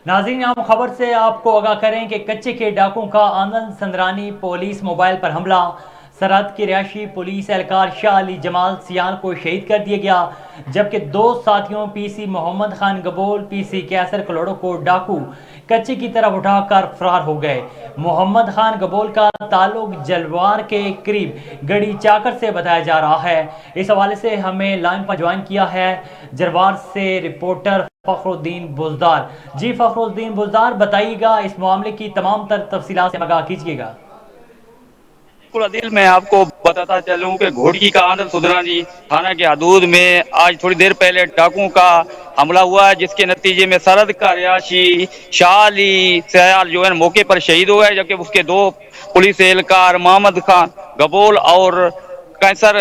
नाज़रीन, हम खबर से आपको आगाह करें कि कच्चे के डाकुओं का आनंद संदरानी पुलिस मोबाइल पर हमला, सरहद के रिहायशी पुलिस एहलकार शाह अली जमाल सियाल को शहीद कर दिया गया, जबकि दो साथियों पीसी मोहम्मद खान गबोल, पीसी कैसर कलोड़ो को डाकू कच्चे की तरफ उठाकर फरार हो गए। मोहम्मद खान गबोल का ताल्लुक जलवार के करीब गड़ी चाकर से बताया जा रहा है। इस हवाले से हमें लाइन पर ज्वाइन किया है जलवार से रिपोर्टर फखरुद्दीन बुजदार। जी फखरुद्दीन बुजदार, बताइएगा इस मामले की तमाम तर तफसीलात से आगाह कीजिएगा। दिल मैं आपको बताता चलूं कि घोड़की का आनंद सुधरानी थाना के हदूद में आज थोड़ी देर पहले डाकुओं का हमला हुआ है, जिसके नतीजे में सरहद का रिहायशी शाह अली सयाल जो है मौके पर शहीद हो गए, जबकि उसके दो पुलिस एहलकार मोहम्मद खान गबोल और कैसर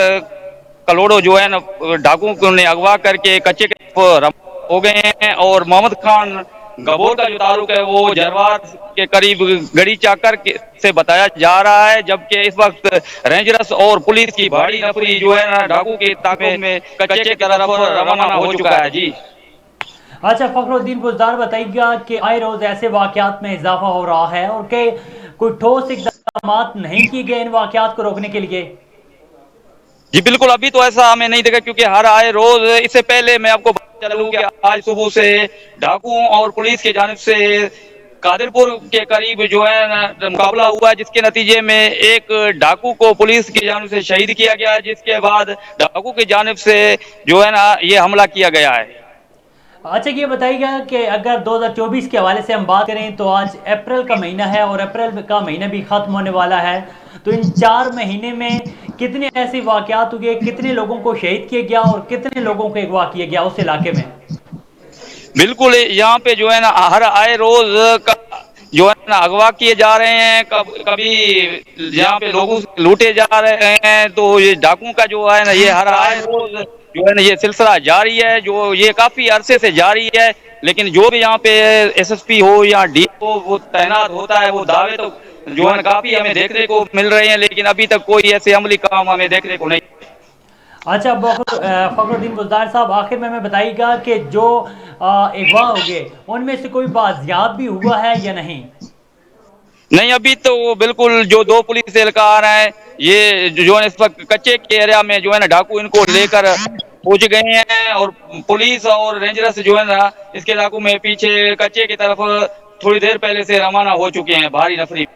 कलोड़ो जो है ना डाकुओं ने अगवा करके कच्चे हो गए हैं। और मोहम्मद खान गबोर का जो ताल्लुक है वो जरवार के करीब गड़ी चाकर से बताया जा रहा है, जबकि इस वक्त रेंजर्स और पुलिस की भारी नफरी जो है ना डाकू के ताकों में कच्चे की तरफ रवाना हो चुका है। जी अच्छा फखरुद्दीन बुजदार, बताइएगा कि आए रोज ऐसे वाकयात में इजाफा हो रहा है और कि कोई ठोस इकदाम नहीं किए गए इन वाकयात को रोकने के लिए। जी बिल्कुल, अभी तो ऐसा हमें नहीं देखा, क्योंकि हर आए रोज इससे पहले मैं आपको बता चलूं कि आज सुबह से डाकुओं और पुलिस की जानिब से कादिरपुर के करीब जो है ना मुकाबला हुआ है, जिसके नतीजे में एक डाकू को पुलिस की जानिब से शहीद किया गया है, जिसके बाद डाकू की जानिब से जो है ना ये हमला किया गया है। अच्छा, ये बताइएगा कि अगर 2024 के हवाले से हम बात करें तो आज अप्रैल का महीना है और अप्रैल का महीना भी ख़त्म होने वाला है, तो इन 4 महीने में कितने ऐसे वाकयात हुए, कितने लोगों को शहीद किया गया और कितने लोगों को अगवा किया गया उस इलाके में? बिल्कुल, यहाँ पे जो है ना हर आए रोज जो है ना अगवा किए जा रहे हैं, कभी यहाँ पे लोगों से लूटे जा रहे हैं, तो ये डाकुओं का जो है ना ये हर आए रोज जो है ना ये सिलसिला जारी है, जो ये काफी अरसे से जारी है। लेकिन जो भी यहाँ पे एसएसपी हो या डी हो वो तैनात होता है, वो दावे तो जो है ना काफी हमें देखने को मिल रहे हैं, लेकिन अभी तक कोई ऐसे अमली काम हमें देखने को नहीं। अच्छा फखरुद्दीन बुजदार साहब, आखिर में हमें बताइएगा कि जो अगवा हो गए उनमें से कोई बाजियाब भी हुआ है या नहीं? नहीं, अभी तो बिल्कुल जो दो पुलिस एहलकार हैं ये जो है इस वक्त कच्चे के एरिया में जो है ना डाकू इनको लेकर पहुंच गए हैं, और पुलिस और रेंजर्स जो है ना इसके इलाकों में पीछे कच्चे की तरफ थोड़ी देर पहले से रवाना हो चुके हैं भारी नफरी।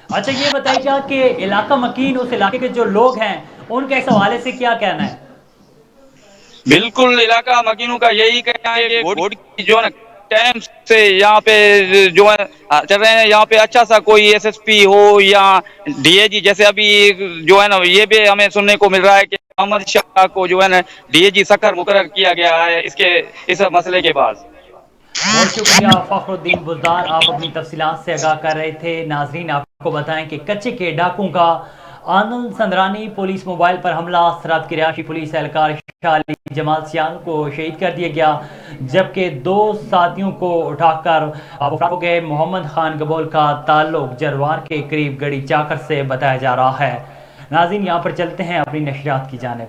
अच्छा, ये बताइएगा कि इलाका मकीन उस इलाके के जो लोग हैं उनके इस हवाले से क्या कहना है? बिल्कुल, इलाका मकीनों का यही कहना है कि घोड़ की जो है ना टाइम से यहाँ पे जो है चल रहे हैं, यहाँ पे अच्छा सा कोई एसएसपी हो या डीएजी, जैसे अभी जो है ना ये भी हमें सुनने को मिल रहा है कि मोहम्मद शाह को जो है ना डीएजी सकर मुकर्रर किया गया है इसके इस मसले के बाद। बहुत शुक्रिया फखरुद्दीन बुजदार, आप अपनी तफसीलात से आगाह कर रहे थे। नाजरीन, आपको बताएं कि कच्चे के डाकुओं का आनंद संदरानी पुलिस मोबाइल पर हमला, सरहद के रिहायशी पुलिस एहलकार शाह अली जमाल सियाल को शहीद कर दिया गया, जबकि दो साथियों को उठाकर फरार हो गए। मोहम्मद खान गबोल का ताल्लुक जरवार के करीब गड़ी चाकर से बताया जा रहा है। नाज़रीन, यहाँ पर चलते हैं अपनी नशरियात की जानिब।